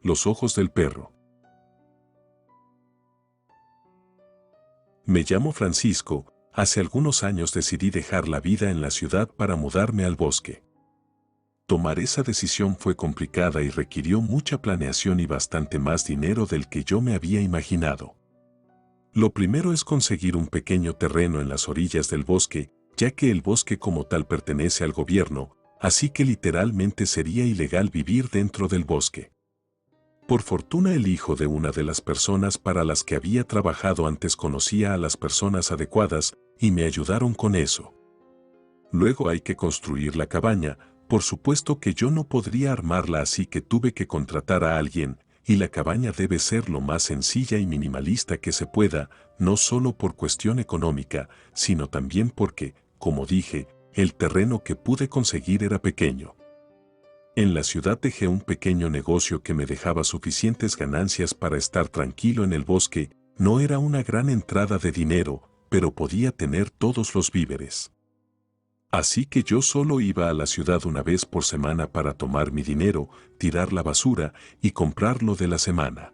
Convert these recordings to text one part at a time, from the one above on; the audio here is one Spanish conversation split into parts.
Los ojos del perro. Me llamo Francisco. Hace algunos años decidí dejar la vida en la ciudad para mudarme al bosque. Tomar esa decisión fue complicada y requirió mucha planeación y bastante más dinero del que yo me había imaginado. Lo primero es conseguir un pequeño terreno en las orillas del bosque, ya que el bosque como tal pertenece al gobierno, así que literalmente sería ilegal vivir dentro del bosque. Por fortuna el hijo de una de las personas para las que había trabajado antes conocía a las personas adecuadas y me ayudaron con eso. Luego hay que construir la cabaña, por supuesto que yo no podría armarla así que tuve que contratar a alguien, y la cabaña debe ser lo más sencilla y minimalista que se pueda, no solo por cuestión económica, sino también porque, como dije, el terreno que pude conseguir era pequeño. En la ciudad dejé un pequeño negocio que me dejaba suficientes ganancias para estar tranquilo en el bosque. No era una gran entrada de dinero, pero podía tener todos los víveres. Así que yo solo iba a la ciudad una vez por semana para tomar mi dinero, tirar la basura y comprar lo de la semana.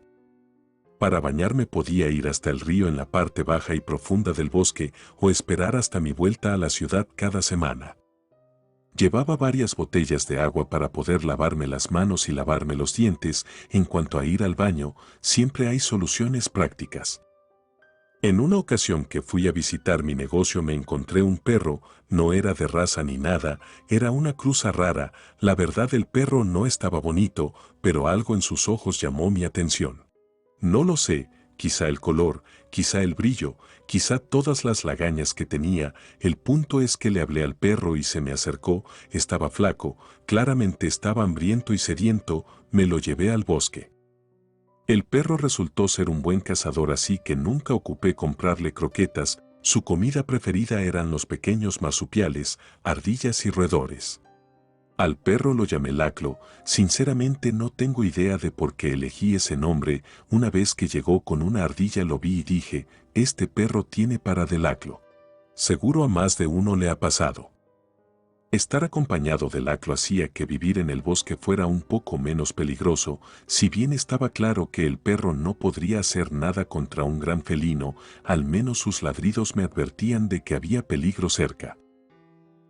Para bañarme podía ir hasta el río en la parte baja y profunda del bosque o esperar hasta mi vuelta a la ciudad cada semana. Llevaba varias botellas de agua para poder lavarme las manos y lavarme los dientes. En cuanto a ir al baño, siempre hay soluciones prácticas. En una ocasión que fui a visitar mi negocio me encontré un perro. No era de raza ni nada, era una cruza rara. La verdad el perro no estaba bonito, pero algo en sus ojos llamó mi atención. No lo sé, quizá el color, quizá el brillo, quizá todas las lagañas que tenía. El punto es que le hablé al perro y se me acercó. Estaba flaco, claramente estaba hambriento y sediento. Me lo llevé al bosque. El perro resultó ser un buen cazador, así que nunca ocupé comprarle croquetas. Su comida preferida eran los pequeños marsupiales, ardillas y roedores. Al perro lo llamé Laclo. Sinceramente no tengo idea de por qué elegí ese nombre. Una vez que llegó con una ardilla lo vi y dije, este perro tiene para de Laclo. Seguro a más de uno le ha pasado. Estar acompañado de Laclo hacía que vivir en el bosque fuera un poco menos peligroso. Si bien estaba claro que el perro no podría hacer nada contra un gran felino, al menos sus ladridos me advertían de que había peligro cerca.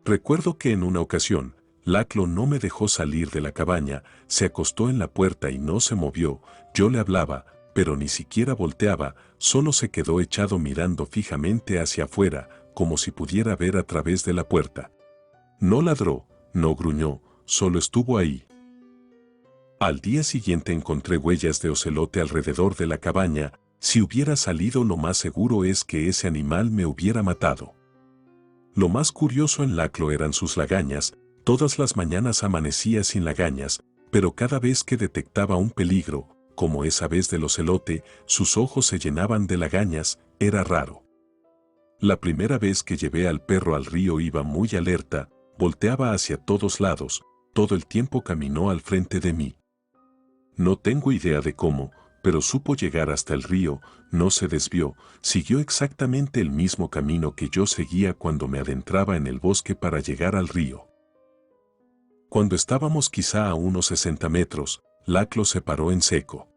Recuerdo que en una ocasión, Laclo no me dejó salir de la cabaña, se acostó en la puerta y no se movió. Yo le hablaba, pero ni siquiera volteaba, solo se quedó echado mirando fijamente hacia afuera, como si pudiera ver a través de la puerta. No ladró, no gruñó, solo estuvo ahí. Al día siguiente encontré huellas de ocelote alrededor de la cabaña. Si hubiera salido, lo más seguro es que ese animal me hubiera matado. Lo más curioso en Laclo eran sus lagañas. Todas las mañanas amanecía sin lagañas, pero cada vez que detectaba un peligro, como esa vez del ocelote, sus ojos se llenaban de lagañas. Era raro. La primera vez que llevé al perro al río iba muy alerta, volteaba hacia todos lados, todo el tiempo caminó al frente de mí. No tengo idea de cómo, pero supo llegar hasta el río, no se desvió, siguió exactamente el mismo camino que yo seguía cuando me adentraba en el bosque para llegar al río. Cuando estábamos quizá a unos 60 metros, Laclo se paró en seco.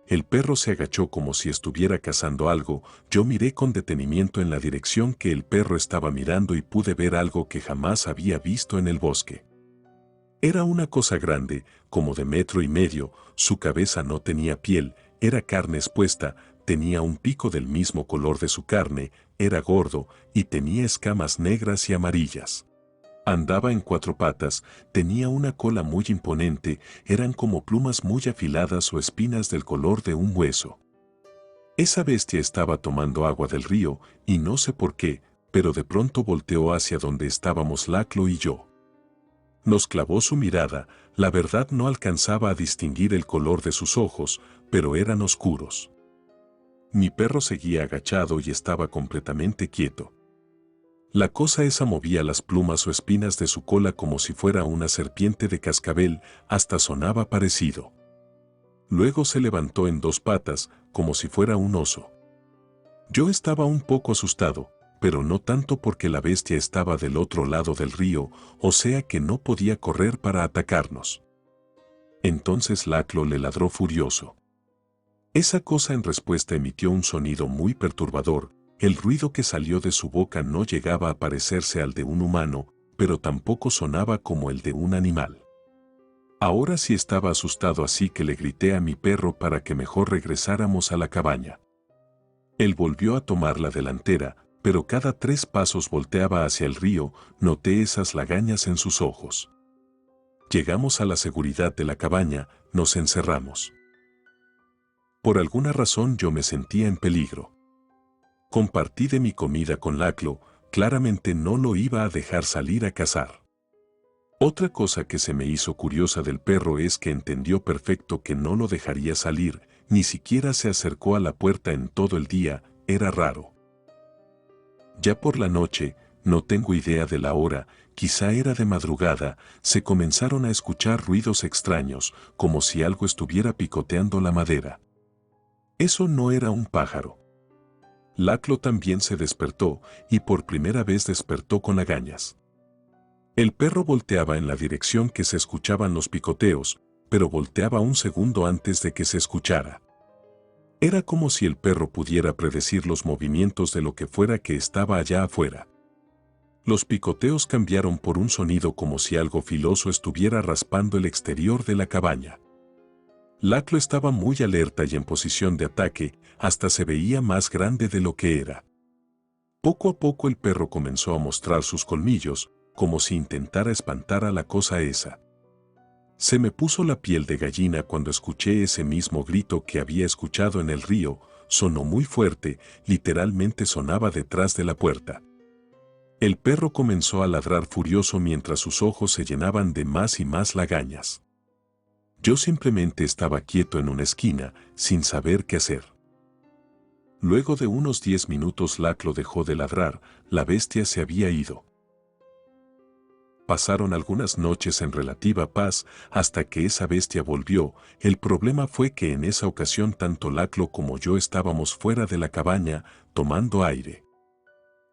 El perro se agachó como si estuviera cazando algo. Yo miré con detenimiento en la dirección que el perro estaba mirando y pude ver algo que jamás había visto en el bosque. Era una cosa grande, como de 1,5 metros, su cabeza no tenía piel, era carne expuesta, tenía un pico del mismo color de su carne, era gordo y tenía escamas negras y amarillas. Andaba en 4 patas, tenía una cola muy imponente, eran como plumas muy afiladas o espinas del color de un hueso. Esa bestia estaba tomando agua del río, y no sé por qué, pero de pronto volteó hacia donde estábamos Laclo y yo. Nos clavó su mirada, la verdad no alcanzaba a distinguir el color de sus ojos, pero eran oscuros. Mi perro seguía agachado y estaba completamente quieto. La cosa esa movía las plumas o espinas de su cola como si fuera una serpiente de cascabel, hasta sonaba parecido. Luego se levantó en 2 patas, como si fuera un oso. Yo estaba un poco asustado, pero no tanto porque la bestia estaba del otro lado del río, o sea que no podía correr para atacarnos. Entonces Laclo le ladró furioso. Esa cosa en respuesta emitió un sonido muy perturbador. El ruido que salió de su boca no llegaba a parecerse al de un humano, pero tampoco sonaba como el de un animal. Ahora sí estaba asustado, así que le grité a mi perro para que mejor regresáramos a la cabaña. Él volvió a tomar la delantera, pero cada 3 pasos volteaba hacia el río. Noté esas lagañas en sus ojos. Llegamos a la seguridad de la cabaña, nos encerramos. Por alguna razón yo me sentía en peligro. Compartí de mi comida con Laclo, claramente no lo iba a dejar salir a cazar. Otra cosa que se me hizo curiosa del perro es que entendió perfecto que no lo dejaría salir, ni siquiera se acercó a la puerta en todo el día. Era raro. Ya por la noche, no tengo idea de la hora, quizá era de madrugada, se comenzaron a escuchar ruidos extraños, como si algo estuviera picoteando la madera. Eso no era un pájaro. Laclo también se despertó, y por primera vez despertó con lagañas. El perro volteaba en la dirección que se escuchaban los picoteos, pero volteaba un segundo antes de que se escuchara. Era como si el perro pudiera predecir los movimientos de lo que fuera que estaba allá afuera. Los picoteos cambiaron por un sonido como si algo filoso estuviera raspando el exterior de la cabaña. Laclo estaba muy alerta y en posición de ataque, hasta se veía más grande de lo que era. Poco a poco el perro comenzó a mostrar sus colmillos, como si intentara espantar a la cosa esa. Se me puso la piel de gallina cuando escuché ese mismo grito que había escuchado en el río. Sonó muy fuerte, literalmente sonaba detrás de la puerta. El perro comenzó a ladrar furioso mientras sus ojos se llenaban de más y más lagañas. Yo simplemente estaba quieto en una esquina, sin saber qué hacer. Luego de unos 10 minutos Laclo dejó de ladrar, la bestia se había ido. Pasaron algunas noches en relativa paz hasta que esa bestia volvió. El problema fue que en esa ocasión tanto Laclo como yo estábamos fuera de la cabaña, tomando aire.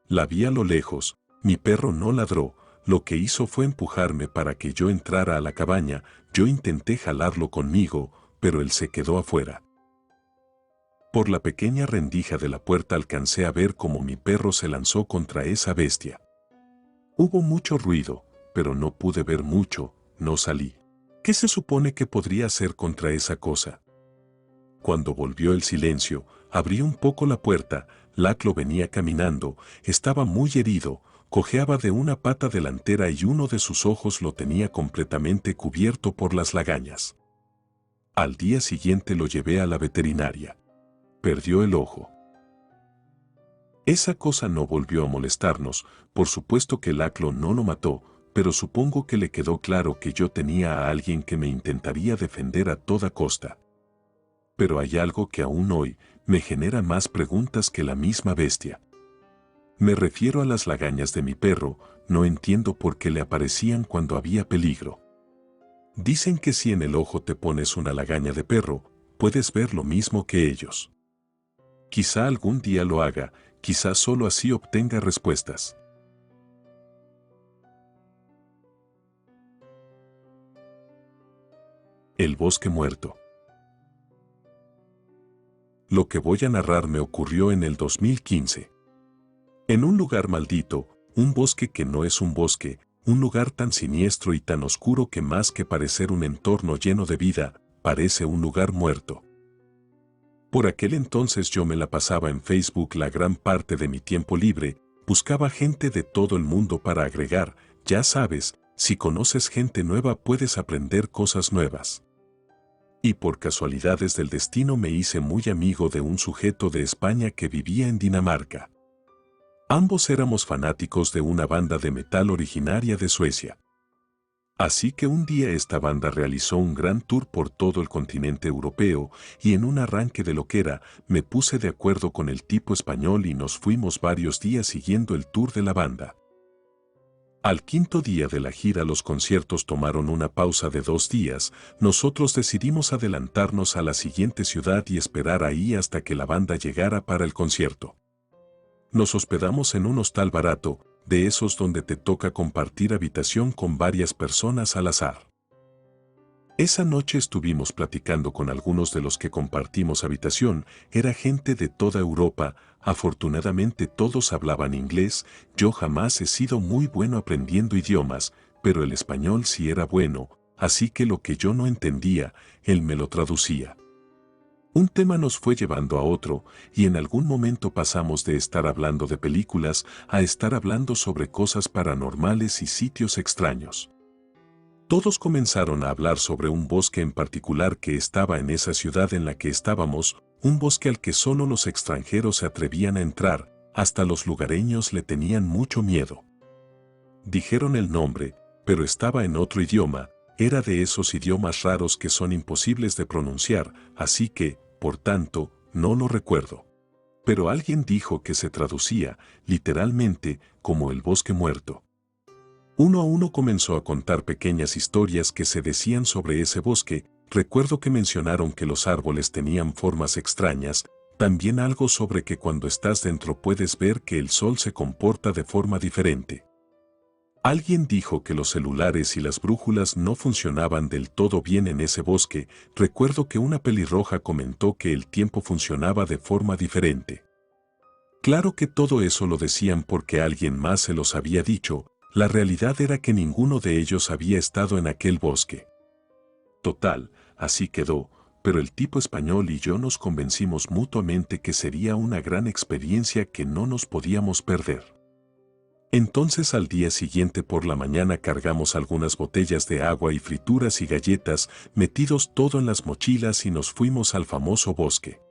La vi a lo lejos, mi perro no ladró, lo que hizo fue empujarme para que yo entrara a la cabaña. Yo intenté jalarlo conmigo, pero él se quedó afuera. Por la pequeña rendija de la puerta alcancé a ver cómo mi perro se lanzó contra esa bestia. Hubo mucho ruido, pero no pude ver mucho, no salí. ¿Qué se supone que podría hacer contra esa cosa? Cuando volvió el silencio, abrí un poco la puerta. Laclo venía caminando, estaba muy herido, cojeaba de una pata delantera y uno de sus ojos lo tenía completamente cubierto por las lagañas. Al día siguiente lo llevé a la veterinaria. Perdió el ojo. Esa cosa no volvió a molestarnos, por supuesto que Laclo no lo mató, pero supongo que le quedó claro que yo tenía a alguien que me intentaría defender a toda costa. Pero hay algo que aún hoy me genera más preguntas que la misma bestia. Me refiero a las lagañas de mi perro, no entiendo por qué le aparecían cuando había peligro. Dicen que si en el ojo te pones una lagaña de perro, puedes ver lo mismo que ellos. Quizá algún día lo haga, quizá solo así obtenga respuestas. El bosque muerto. Lo que voy a narrar me ocurrió en el 2015. En un lugar maldito, un bosque que no es un bosque, un lugar tan siniestro y tan oscuro que más que parecer un entorno lleno de vida, parece un lugar muerto. Por aquel entonces yo me la pasaba en Facebook la gran parte de mi tiempo libre, buscaba gente de todo el mundo para agregar. Ya sabes, si conoces gente nueva puedes aprender cosas nuevas. Y por casualidades del destino me hice muy amigo de un sujeto de España que vivía en Dinamarca. Ambos éramos fanáticos de una banda de metal originaria de Suecia. Así que un día esta banda realizó un gran tour por todo el continente europeo y en un arranque de loquera me puse de acuerdo con el tipo español y nos fuimos varios días siguiendo el tour de la banda. Al quinto día de la gira los conciertos tomaron una pausa de 2 días. Nosotros decidimos adelantarnos a la siguiente ciudad y esperar ahí hasta que la banda llegara para el concierto. Nos hospedamos en un hostal barato, de esos donde te toca compartir habitación con varias personas al azar. Esa noche estuvimos platicando con algunos de los que compartimos habitación, era gente de toda Europa, afortunadamente todos hablaban inglés, yo jamás he sido muy bueno aprendiendo idiomas, pero el español sí era bueno, así que lo que yo no entendía, él me lo traducía. Un tema nos fue llevando a otro, y en algún momento pasamos de estar hablando de películas a estar hablando sobre cosas paranormales y sitios extraños. Todos comenzaron a hablar sobre un bosque en particular que estaba en esa ciudad en la que estábamos, un bosque al que solo los extranjeros se atrevían a entrar, hasta los lugareños le tenían mucho miedo. Dijeron el nombre, pero estaba en otro idioma, era de esos idiomas raros que son imposibles de pronunciar, así que, por tanto, no lo recuerdo. Pero alguien dijo que se traducía, literalmente, como el bosque muerto. Uno a uno comenzó a contar pequeñas historias que se decían sobre ese bosque, recuerdo que mencionaron que los árboles tenían formas extrañas, también algo sobre que cuando estás dentro puedes ver que el sol se comporta de forma diferente. Alguien dijo que los celulares y las brújulas no funcionaban del todo bien en ese bosque, recuerdo que una pelirroja comentó que el tiempo funcionaba de forma diferente. Claro que todo eso lo decían porque alguien más se los había dicho, la realidad era que ninguno de ellos había estado en aquel bosque. Total, así quedó, pero el tipo español y yo nos convencimos mutuamente que sería una gran experiencia que no nos podíamos perder. Entonces al día siguiente por la mañana cargamos algunas botellas de agua y frituras y galletas, metidos todo en las mochilas y nos fuimos al famoso bosque.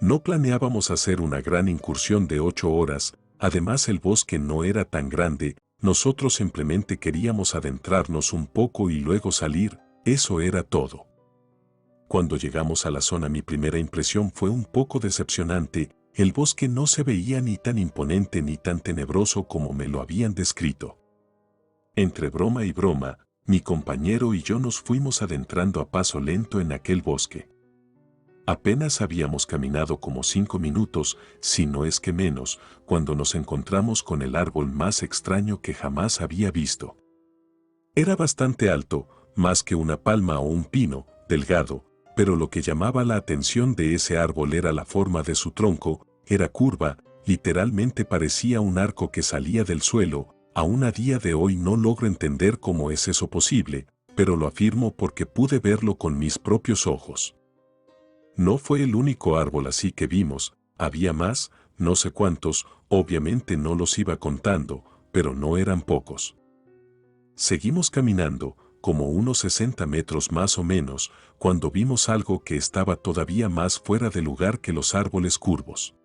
No planeábamos hacer una gran incursión de 8 horas, además el bosque no era tan grande, nosotros simplemente queríamos adentrarnos un poco y luego salir, eso era todo. Cuando llegamos a la zona mi primera impresión fue un poco decepcionante, el bosque no se veía ni tan imponente ni tan tenebroso como me lo habían descrito. Entre broma y broma, mi compañero y yo nos fuimos adentrando a paso lento en aquel bosque. Apenas habíamos caminado como 5 minutos, si no es que menos, cuando nos encontramos con el árbol más extraño que jamás había visto. Era bastante alto, más que una palma o un pino, delgado, pero lo que llamaba la atención de ese árbol era la forma de su tronco, era curva, literalmente parecía un arco que salía del suelo, aún a día de hoy no logro entender cómo es eso posible, pero lo afirmo porque pude verlo con mis propios ojos. No fue el único árbol así que vimos, había más, no sé cuántos, obviamente no los iba contando, pero no eran pocos. Seguimos caminando, como unos 60 metros más o menos, cuando vimos algo que estaba todavía más fuera de lugar que los árboles curvos.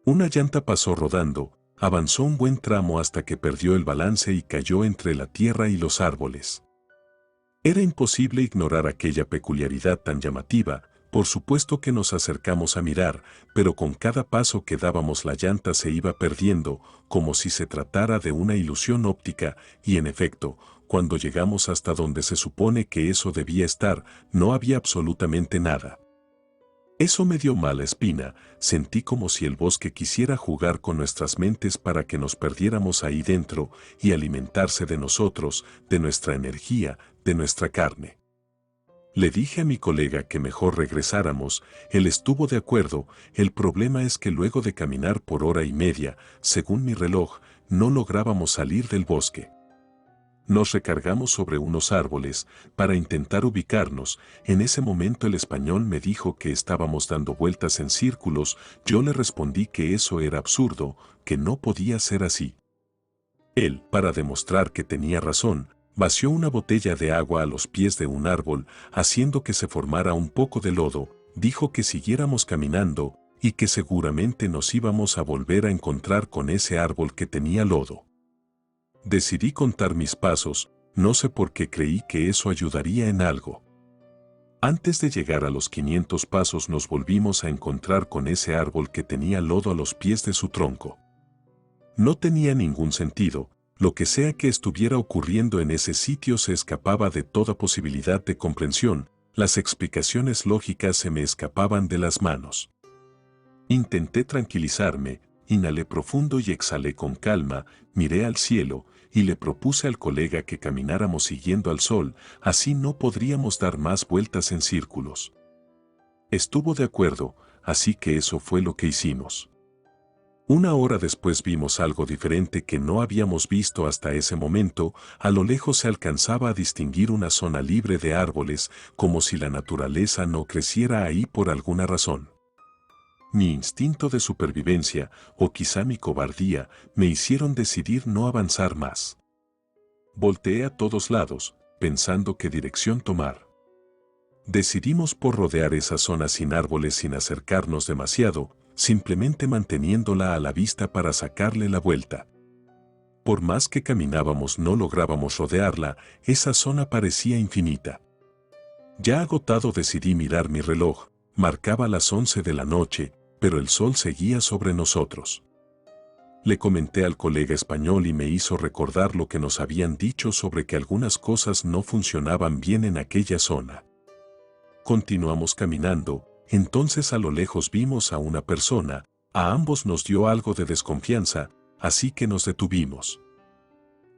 Una llanta pasó rodando, avanzó un buen tramo hasta que perdió el balance y cayó entre la tierra y los árboles. Era imposible ignorar aquella peculiaridad tan llamativa, por supuesto que nos acercamos a mirar, pero con cada paso que dábamos la llanta se iba perdiendo, como si se tratara de una ilusión óptica, y en efecto, cuando llegamos hasta donde se supone que eso debía estar, no había absolutamente nada. Eso me dio mala espina, sentí como si el bosque quisiera jugar con nuestras mentes para que nos perdiéramos ahí dentro y alimentarse de nosotros, de nuestra energía, de nuestra carne. Le dije a mi colega que mejor regresáramos, él estuvo de acuerdo, el problema es que luego de caminar por hora y media, según mi reloj, no lográbamos salir del bosque. Nos recargamos sobre unos árboles para intentar ubicarnos. En ese momento el español me dijo que estábamos dando vueltas en círculos. Yo le respondí que eso era absurdo, que no podía ser así. Él, para demostrar que tenía razón, vació una botella de agua a los pies de un árbol, haciendo que se formara un poco de lodo. Dijo que siguiéramos caminando y que seguramente nos íbamos a volver a encontrar con ese árbol que tenía lodo. Decidí contar mis pasos, no sé por qué creí que eso ayudaría en algo. Antes de llegar a los 500 pasos nos volvimos a encontrar con ese árbol que tenía lodo a los pies de su tronco. No tenía ningún sentido, lo que sea que estuviera ocurriendo en ese sitio se escapaba de toda posibilidad de comprensión, las explicaciones lógicas se me escapaban de las manos. Intenté tranquilizarme, inhalé profundo y exhalé con calma, miré al cielo, y le propuse al colega que camináramos siguiendo al sol, así no podríamos dar más vueltas en círculos. Estuvo de acuerdo, así que eso fue lo que hicimos. Una hora después vimos algo diferente que no habíamos visto hasta ese momento. A lo lejos se alcanzaba a distinguir una zona libre de árboles, como si la naturaleza no creciera ahí por alguna razón. Mi instinto de supervivencia, o quizá mi cobardía, me hicieron decidir no avanzar más. Volteé a todos lados, pensando qué dirección tomar. Decidimos por rodear esa zona sin árboles sin acercarnos demasiado, simplemente manteniéndola a la vista para sacarle la vuelta. Por más que caminábamos no lográbamos rodearla, esa zona parecía infinita. Ya agotado decidí mirar mi reloj, marcaba las 11 de la noche, pero el sol seguía sobre nosotros. Le comenté al colega español y me hizo recordar lo que nos habían dicho sobre que algunas cosas no funcionaban bien en aquella zona. Continuamos caminando, entonces a lo lejos vimos a una persona, a ambos nos dio algo de desconfianza, así que nos detuvimos.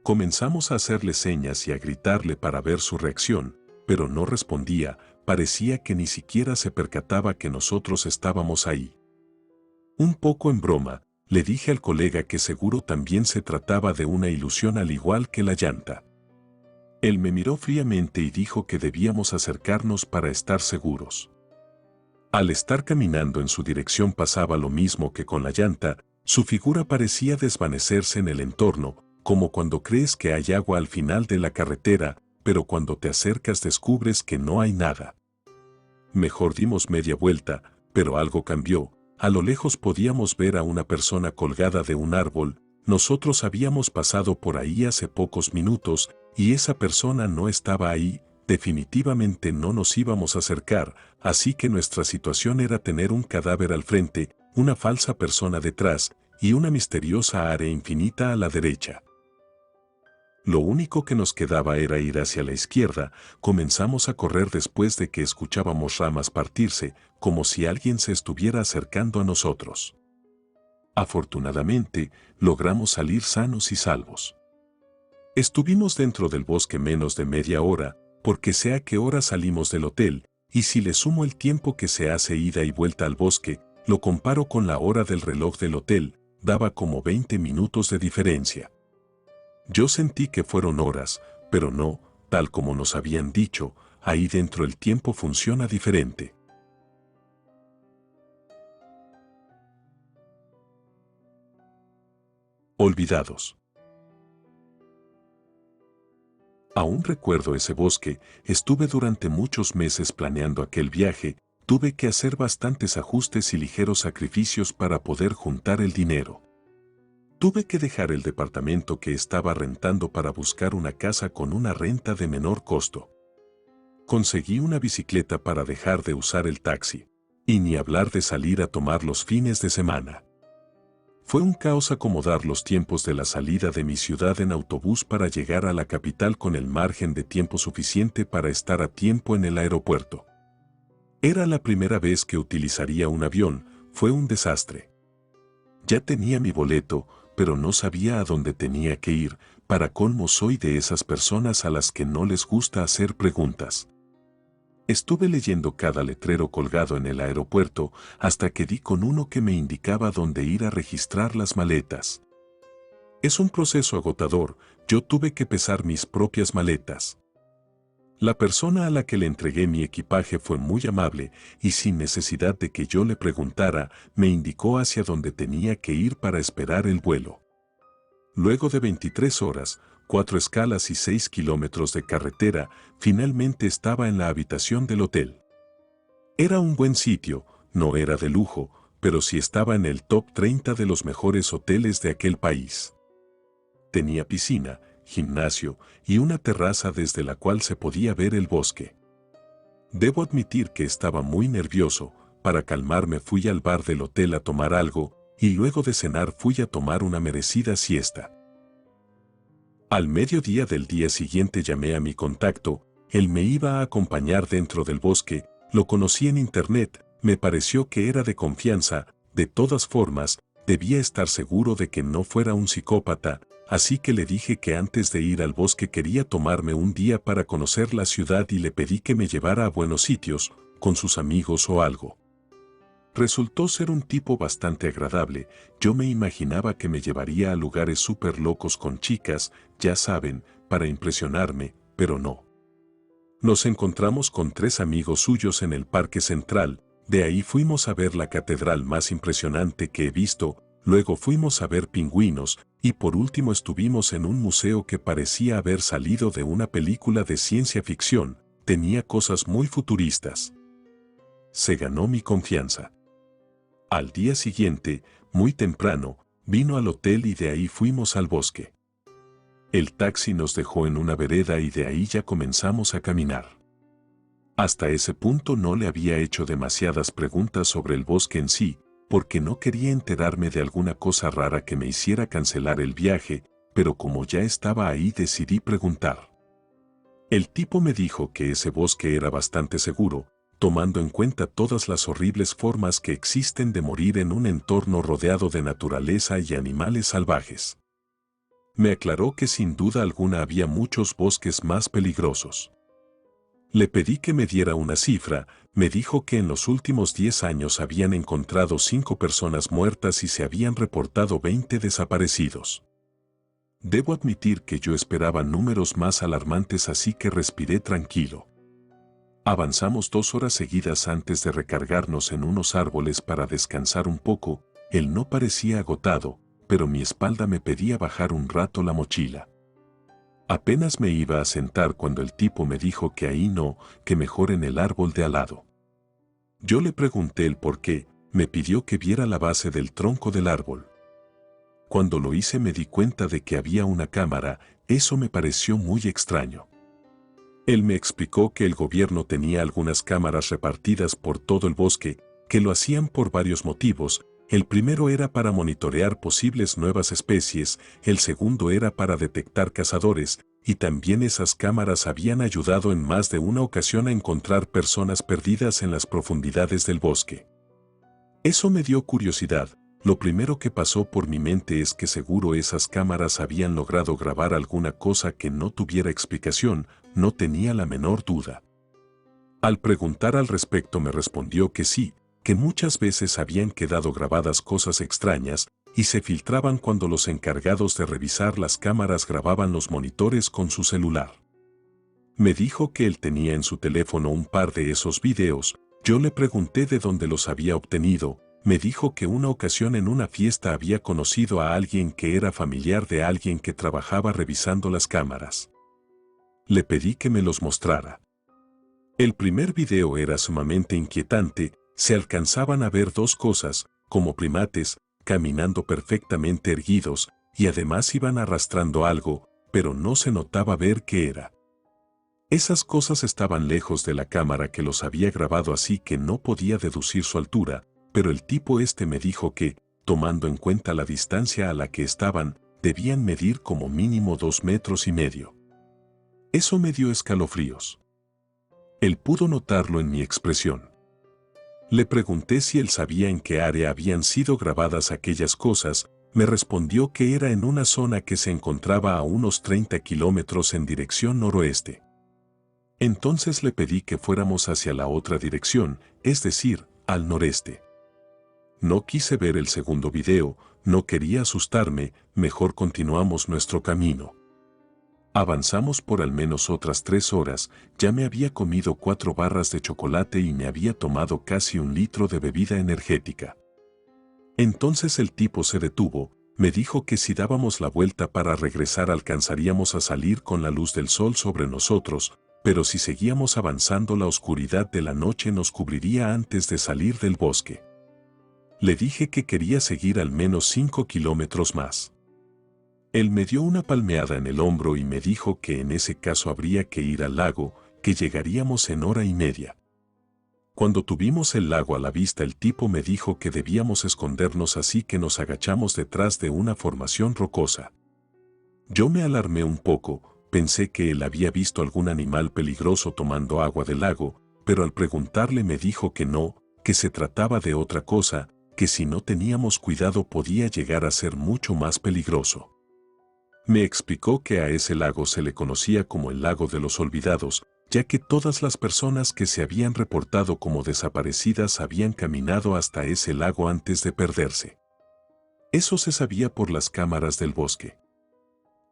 Comenzamos a hacerle señas y a gritarle para ver su reacción, pero no respondía, parecía que ni siquiera se percataba que nosotros estábamos ahí. Un poco en broma, le dije al colega que seguro también se trataba de una ilusión al igual que la llanta. Él me miró fríamente y dijo que debíamos acercarnos para estar seguros. Al estar caminando en su dirección pasaba lo mismo que con la llanta, su figura parecía desvanecerse en el entorno, como cuando crees que hay agua al final de la carretera, pero cuando te acercas descubres que no hay nada. Mejor dimos media vuelta, pero algo cambió. A lo lejos podíamos ver a una persona colgada de un árbol. Nosotros habíamos pasado por ahí hace pocos minutos y esa persona no estaba ahí. Definitivamente no nos íbamos a acercar, así que nuestra situación era tener un cadáver al frente, una falsa persona detrás y una misteriosa área infinita a la derecha. Lo único que nos quedaba era ir hacia la izquierda. Comenzamos a correr después de que escuchábamos ramas partirse, como si alguien se estuviera acercando a nosotros. Afortunadamente, logramos salir sanos y salvos. Estuvimos dentro del bosque menos de media hora, porque sé a qué hora salimos del hotel, y si le sumo el tiempo que se hace ida y vuelta al bosque, lo comparo con la hora del reloj del hotel, daba como 20 minutos de diferencia. Yo sentí que fueron horas, pero no, tal como nos habían dicho, ahí dentro el tiempo funciona diferente. Olvidados. Aún recuerdo ese bosque, estuve durante muchos meses planeando aquel viaje, tuve que hacer bastantes ajustes y ligeros sacrificios para poder juntar el dinero. Tuve que dejar el departamento que estaba rentando para buscar una casa con una renta de menor costo. Conseguí una bicicleta para dejar de usar el taxi, y ni hablar de salir a tomar los fines de semana. Fue un caos acomodar los tiempos de la salida de mi ciudad en autobús para llegar a la capital con el margen de tiempo suficiente para estar a tiempo en el aeropuerto. Era la primera vez que utilizaría un avión, fue un desastre. Ya tenía mi boleto, pero no sabía a dónde tenía que ir. Para colmo soy de esas personas a las que no les gusta hacer preguntas. Estuve leyendo cada letrero colgado en el aeropuerto hasta que di con uno que me indicaba dónde ir a registrar las maletas. Es un proceso agotador, yo tuve que pesar mis propias maletas. La persona a la que le entregué mi equipaje fue muy amable y sin necesidad de que yo le preguntara, me indicó hacia dónde tenía que ir para esperar el vuelo. Luego de 23 horas, 4 escalas y 6 kilómetros de carretera, finalmente estaba en la habitación del hotel. Era un buen sitio, no era de lujo, pero sí estaba en el top 30 de los mejores hoteles de aquel país. Tenía piscina, gimnasio y una terraza desde la cual se podía ver el bosque. Debo admitir que estaba muy nervioso. Para calmarme fui al bar del hotel a tomar algo y luego de cenar fui a tomar una merecida siesta. Al mediodía del día siguiente llamé a mi contacto, él me iba a acompañar dentro del bosque, lo conocí en internet, me pareció que era de confianza, de todas formas, debía estar seguro de que no fuera un psicópata, así que le dije que antes de ir al bosque quería tomarme un día para conocer la ciudad y le pedí que me llevara a buenos sitios, con sus amigos o algo. Resultó ser un tipo bastante agradable. Yo me imaginaba que me llevaría a lugares súper locos con chicas, ya saben, para impresionarme, pero no. Nos encontramos con 3 amigos suyos en el Parque Central, de ahí fuimos a ver la catedral más impresionante que he visto, luego fuimos a ver pingüinos, y por último estuvimos en un museo que parecía haber salido de una película de ciencia ficción, tenía cosas muy futuristas. Se ganó mi confianza. Al día siguiente, muy temprano, vino al hotel y de ahí fuimos al bosque. El taxi nos dejó en una vereda y de ahí ya comenzamos a caminar. Hasta ese punto no le había hecho demasiadas preguntas sobre el bosque en sí, porque no quería enterarme de alguna cosa rara que me hiciera cancelar el viaje, pero como ya estaba ahí decidí preguntar. El tipo me dijo que ese bosque era bastante seguro, tomando en cuenta todas las horribles formas que existen de morir en un entorno rodeado de naturaleza y animales salvajes. Me aclaró que sin duda alguna había muchos bosques más peligrosos. Le pedí que me diera una cifra, me dijo que en los últimos 10 años habían encontrado 5 personas muertas y se habían reportado 20 desaparecidos. Debo admitir que yo esperaba números más alarmantes, así que respiré tranquilo. Avanzamos 2 horas seguidas antes de recargarnos en unos árboles para descansar un poco. Él no parecía agotado, pero mi espalda me pedía bajar un rato la mochila. Apenas me iba a sentar cuando el tipo me dijo que ahí no, que mejor en el árbol de al lado. Yo le pregunté el por qué, me pidió que viera la base del tronco del árbol. Cuando lo hice me di cuenta de que había una cámara, eso me pareció muy extraño. Él me explicó que el gobierno tenía algunas cámaras repartidas por todo el bosque, que lo hacían por varios motivos. El primero era para monitorear posibles nuevas especies, el segundo era para detectar cazadores, y también esas cámaras habían ayudado en más de una ocasión a encontrar personas perdidas en las profundidades del bosque. Eso me dio curiosidad. Lo primero que pasó por mi mente es que seguro esas cámaras habían logrado grabar alguna cosa que no tuviera explicación, no tenía la menor duda. Al preguntar al respecto me respondió que sí, que muchas veces habían quedado grabadas cosas extrañas y se filtraban cuando los encargados de revisar las cámaras grababan los monitores con su celular. Me dijo que él tenía en su teléfono un par de esos videos. Yo le pregunté de dónde los había obtenido. Me dijo que una ocasión en una fiesta había conocido a alguien que era familiar de alguien que trabajaba revisando las cámaras. Le pedí que me los mostrara. El primer video era sumamente inquietante. Se alcanzaban a ver 2 cosas, como primates, caminando perfectamente erguidos, y además iban arrastrando algo, pero no se notaba ver qué era. Esas cosas estaban lejos de la cámara que los había grabado, así que no podía deducir su altura, pero el tipo este me dijo que, tomando en cuenta la distancia a la que estaban, debían medir como mínimo 2,5 metros. Eso me dio escalofríos. Él pudo notarlo en mi expresión. Le pregunté si él sabía en qué área habían sido grabadas aquellas cosas. Me respondió que era en una zona que se encontraba a unos 30 kilómetros en dirección noroeste. Entonces le pedí que fuéramos hacia la otra dirección, es decir, al noreste. No quise ver el segundo video, no quería asustarme, mejor continuamos nuestro camino. Avanzamos por al menos otras 3 horas, ya me había comido 4 barras de chocolate y me había tomado casi 1 litro de bebida energética. Entonces el tipo se detuvo, me dijo que si dábamos la vuelta para regresar alcanzaríamos a salir con la luz del sol sobre nosotros, pero si seguíamos avanzando la oscuridad de la noche nos cubriría antes de salir del bosque. Le dije que quería seguir al menos 5 kilómetros más. Él me dio una palmeada en el hombro y me dijo que en ese caso habría que ir al lago, que llegaríamos en 1 hora y media. Cuando tuvimos el lago a la vista el tipo me dijo que debíamos escondernos, así que nos agachamos detrás de una formación rocosa. Yo me alarmé un poco, pensé que él había visto algún animal peligroso tomando agua del lago, pero al preguntarle me dijo que no, que se trataba de otra cosa, que si no teníamos cuidado podía llegar a ser mucho más peligroso. Me explicó que a ese lago se le conocía como el lago de los olvidados, ya que todas las personas que se habían reportado como desaparecidas habían caminado hasta ese lago antes de perderse. Eso se sabía por las cámaras del bosque.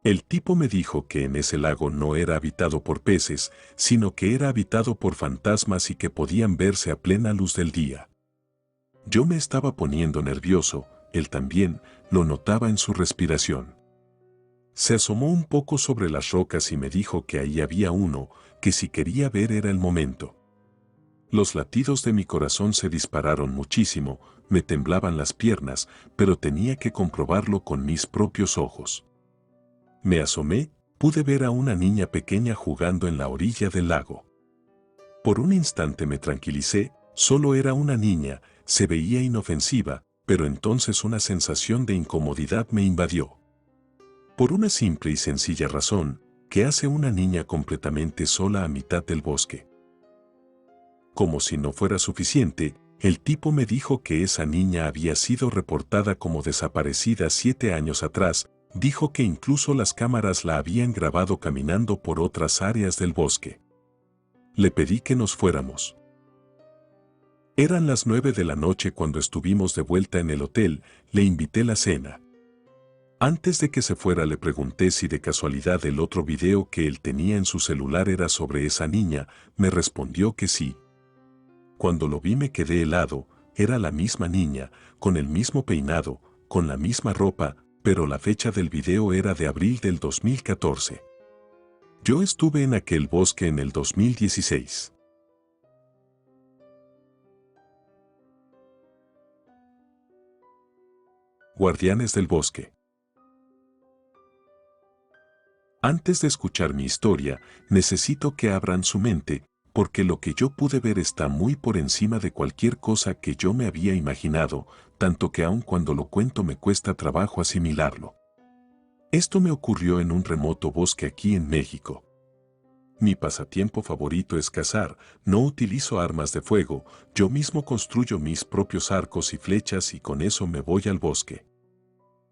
El tipo me dijo que en ese lago no era habitado por peces, sino que era habitado por fantasmas y que podían verse a plena luz del día. Yo me estaba poniendo nervioso, él también, lo notaba en su respiración. Se asomó un poco sobre las rocas y me dijo que ahí había uno, que si quería ver era el momento. Los latidos de mi corazón se dispararon muchísimo, me temblaban las piernas, pero tenía que comprobarlo con mis propios ojos. Me asomé, pude ver a una niña pequeña jugando en la orilla del lago. Por un instante me tranquilicé, solo era una niña, se veía inofensiva, pero entonces una sensación de incomodidad me invadió. Por una simple y sencilla razón, ¿qué hace una niña completamente sola a mitad del bosque? Como si no fuera suficiente, el tipo me dijo que esa niña había sido reportada como desaparecida 7 años atrás, dijo que incluso las cámaras la habían grabado caminando por otras áreas del bosque. Le pedí que nos fuéramos. Eran las 9 de la noche cuando estuvimos de vuelta en el hotel, le invité la cena. Antes de que se fuera le pregunté si de casualidad el otro video que él tenía en su celular era sobre esa niña, me respondió que sí. Cuando lo vi me quedé helado, era la misma niña, con el mismo peinado, con la misma ropa, pero la fecha del video era de abril del 2014. Yo estuve en aquel bosque en el 2016. Guardianes del bosque. Antes de escuchar mi historia, necesito que abran su mente, porque lo que yo pude ver está muy por encima de cualquier cosa que yo me había imaginado, tanto que aun cuando lo cuento me cuesta trabajo asimilarlo. Esto me ocurrió en un remoto bosque aquí en México. Mi pasatiempo favorito es cazar, no utilizo armas de fuego, yo mismo construyo mis propios arcos y flechas y con eso me voy al bosque.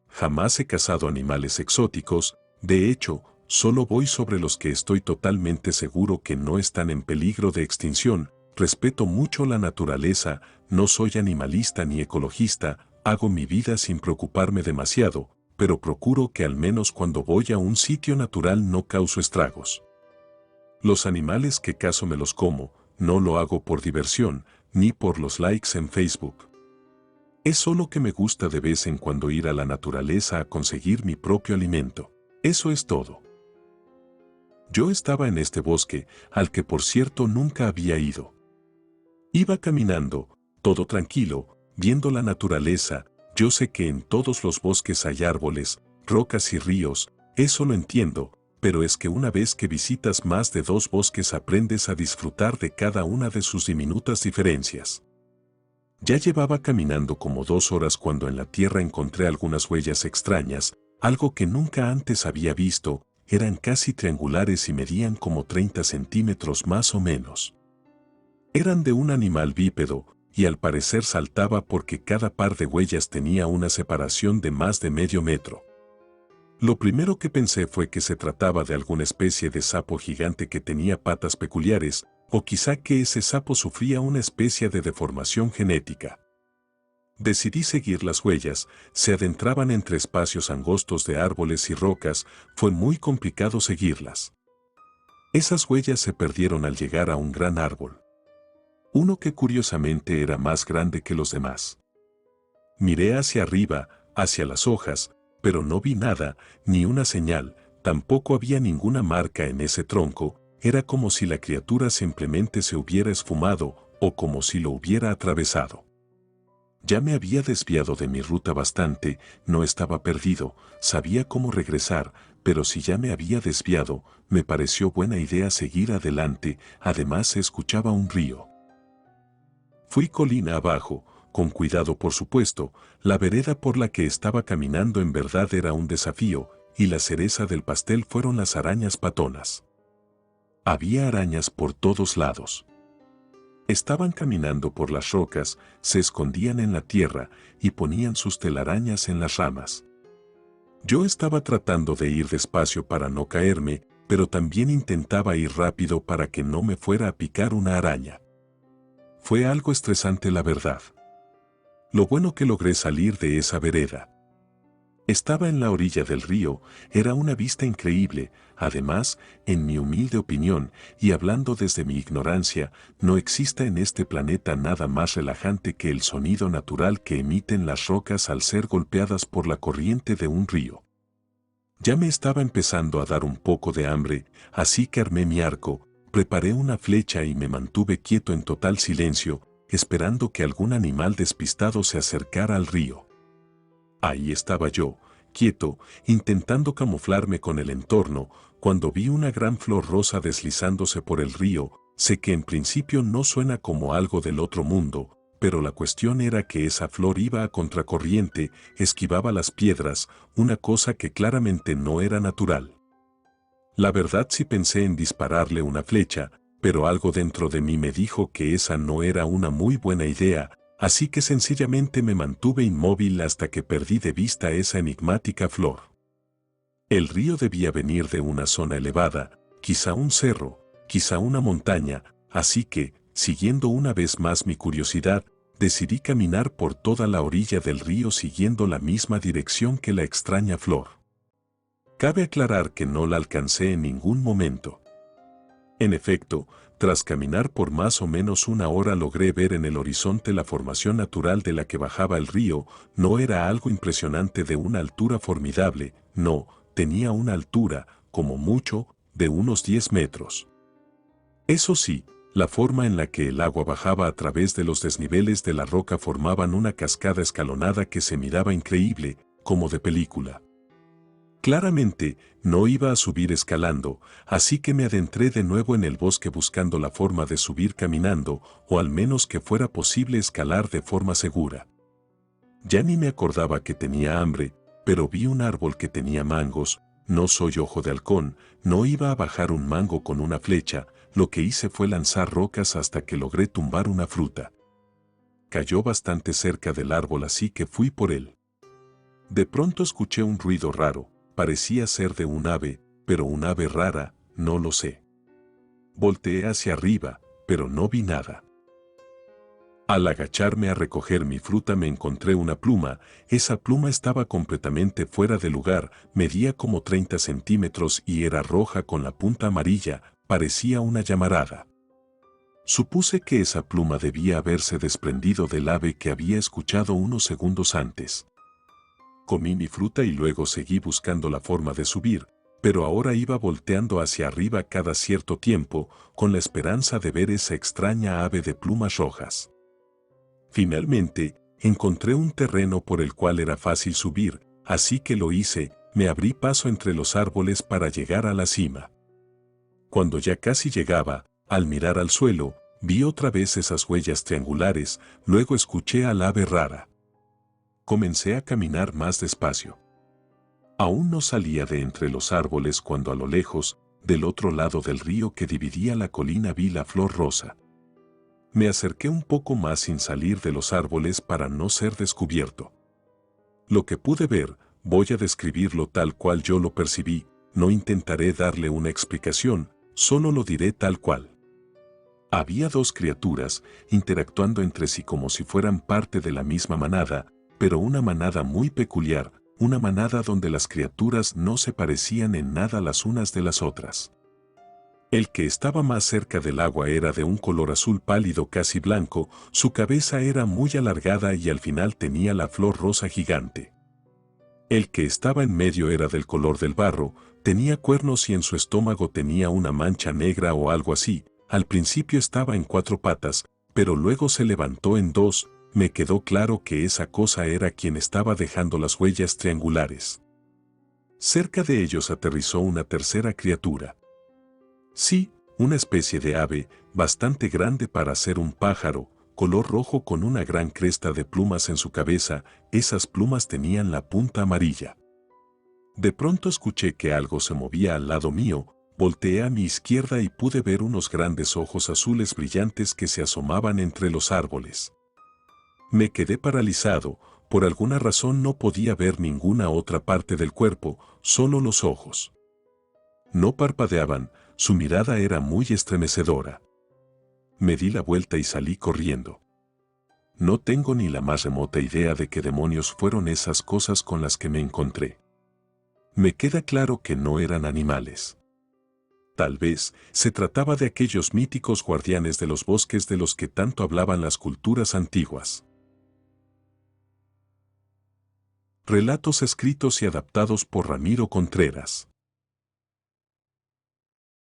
Jamás he cazado animales exóticos, de hecho, solo voy sobre los que estoy totalmente seguro que no están en peligro de extinción, respeto mucho la naturaleza, no soy animalista ni ecologista, hago mi vida sin preocuparme demasiado, pero procuro que al menos cuando voy a un sitio natural no causo estragos. Los animales que cazo me los como, no lo hago por diversión, ni por los likes en Facebook. Es solo que me gusta de vez en cuando ir a la naturaleza a conseguir mi propio alimento. Eso es todo. Yo estaba en este bosque, al que por cierto nunca había ido. Iba caminando, todo tranquilo, viendo la naturaleza. Yo sé que en todos los bosques hay árboles, rocas y ríos, eso lo entiendo, pero es que una vez que visitas más de 2 bosques aprendes a disfrutar de cada una de sus diminutas diferencias. Ya llevaba caminando como 2 horas cuando en la tierra encontré algunas huellas extrañas, algo que nunca antes había visto, eran casi triangulares y medían como 30 centímetros más o menos. Eran de un animal bípedo, y al parecer saltaba porque cada par de huellas tenía una separación de más de medio metro. Lo primero que pensé fue que se trataba de alguna especie de sapo gigante que tenía patas peculiares, o quizá que ese sapo sufría una especie de deformación genética. Decidí seguir las huellas, se adentraban entre espacios angostos de árboles y rocas, fue muy complicado seguirlas. Esas huellas se perdieron al llegar a un gran árbol. Uno que curiosamente era más grande que los demás. Miré hacia arriba, hacia las hojas, pero no vi nada, ni una señal, tampoco había ninguna marca en ese tronco, era como si la criatura simplemente se hubiera esfumado o como si lo hubiera atravesado. Ya me había desviado de mi ruta bastante, no estaba perdido, sabía cómo regresar, pero si ya me había desviado, me pareció buena idea seguir adelante, además se escuchaba un río. Fui colina abajo, con cuidado por supuesto, la vereda por la que estaba caminando en verdad era un desafío, y la cereza del pastel fueron las arañas patonas. Había arañas por todos lados. Estaban caminando por las rocas, se escondían en la tierra y ponían sus telarañas en las ramas. Yo estaba tratando de ir despacio para no caerme, pero también intentaba ir rápido para que no me fuera a picar una araña. Fue algo estresante, la verdad. Lo bueno que logré salir de esa vereda. Estaba en la orilla del río, era una vista increíble, además, en mi humilde opinión, y hablando desde mi ignorancia, no existe en este planeta nada más relajante que el sonido natural que emiten las rocas al ser golpeadas por la corriente de un río. Ya me estaba empezando a dar un poco de hambre, así que armé mi arco, preparé una flecha y me mantuve quieto en total silencio, esperando que algún animal despistado se acercara al río. Ahí estaba yo, quieto, intentando camuflarme con el entorno, cuando vi una gran flor rosa deslizándose por el río. Sé que en principio no suena como algo del otro mundo, pero la cuestión era que esa flor iba a contracorriente, esquivaba las piedras, una cosa que claramente no era natural. La verdad sí pensé en dispararle una flecha, pero algo dentro de mí me dijo que esa no era una muy buena idea, así que sencillamente me mantuve inmóvil hasta que perdí de vista esa enigmática flor. El río debía venir de una zona elevada, quizá un cerro, quizá una montaña, así que, siguiendo una vez más mi curiosidad, decidí caminar por toda la orilla del río siguiendo la misma dirección que la extraña flor. Cabe aclarar que no la alcancé en ningún momento. En efecto, tras caminar por más o menos una hora logré ver en el horizonte la formación natural de la que bajaba el río. No era algo impresionante de una altura formidable, no, tenía una altura, como mucho, de unos 10 metros. Eso sí, la forma en la que el agua bajaba a través de los desniveles de la roca formaban una cascada escalonada que se miraba increíble, como de película. Claramente, no iba a subir escalando, así que me adentré de nuevo en el bosque buscando la forma de subir caminando, o al menos que fuera posible escalar de forma segura. Ya ni me acordaba que tenía hambre, pero vi un árbol que tenía mangos. No soy ojo de halcón, no iba a bajar un mango con una flecha. Lo que hice fue lanzar rocas hasta que logré tumbar una fruta. Cayó bastante cerca del árbol, así que fui por él. De pronto escuché un ruido raro. Parecía ser de un ave, pero un ave rara, no lo sé. Volteé hacia arriba, pero no vi nada. Al agacharme a recoger mi fruta me encontré una pluma. Esa pluma estaba completamente fuera de lugar, medía como 30 centímetros y era roja con la punta amarilla, parecía una llamarada. Supuse que esa pluma debía haberse desprendido del ave que había escuchado unos segundos antes. Comí mi fruta y luego seguí buscando la forma de subir, pero ahora iba volteando hacia arriba cada cierto tiempo, con la esperanza de ver esa extraña ave de plumas rojas. Finalmente, encontré un terreno por el cual era fácil subir, así que lo hice, me abrí paso entre los árboles para llegar a la cima. Cuando ya casi llegaba, al mirar al suelo, vi otra vez esas huellas triangulares, luego escuché al ave rara. Comencé a caminar más despacio. Aún no salía de entre los árboles cuando a lo lejos, del otro lado del río que dividía la colina, vi la flor rosa. Me acerqué un poco más sin salir de los árboles para no ser descubierto. Lo que pude ver, voy a describirlo tal cual yo lo percibí, no intentaré darle una explicación, solo lo diré tal cual. Había dos criaturas interactuando entre sí como si fueran parte de la misma manada, pero una manada muy peculiar, una manada donde las criaturas no se parecían en nada las unas de las otras. El que estaba más cerca del agua era de un color azul pálido casi blanco, su cabeza era muy alargada y al final tenía la flor rosa gigante. El que estaba en medio era del color del barro, tenía cuernos y en su estómago tenía una mancha negra o algo así. Al principio estaba en 4 patas, pero luego se levantó en 2. Me quedó claro que esa cosa era quien estaba dejando las huellas triangulares. Cerca de ellos aterrizó una tercera criatura. Sí, una especie de ave, bastante grande para ser un pájaro, color rojo con una gran cresta de plumas en su cabeza. Esas plumas tenían la punta amarilla. De pronto escuché que algo se movía al lado mío, volteé a mi izquierda y pude ver unos grandes ojos azules brillantes que se asomaban entre los árboles. Me quedé paralizado, Por alguna razón no podía ver ninguna otra parte del cuerpo, solo los ojos. No parpadeaban, su mirada era muy estremecedora. Me di la vuelta y salí corriendo. No tengo ni la más remota idea de qué demonios fueron esas cosas con las que me encontré. Me queda claro que no eran animales. Tal vez se trataba de aquellos míticos guardianes de los bosques de los que tanto hablaban las culturas antiguas. Relatos escritos y adaptados por Ramiro Contreras.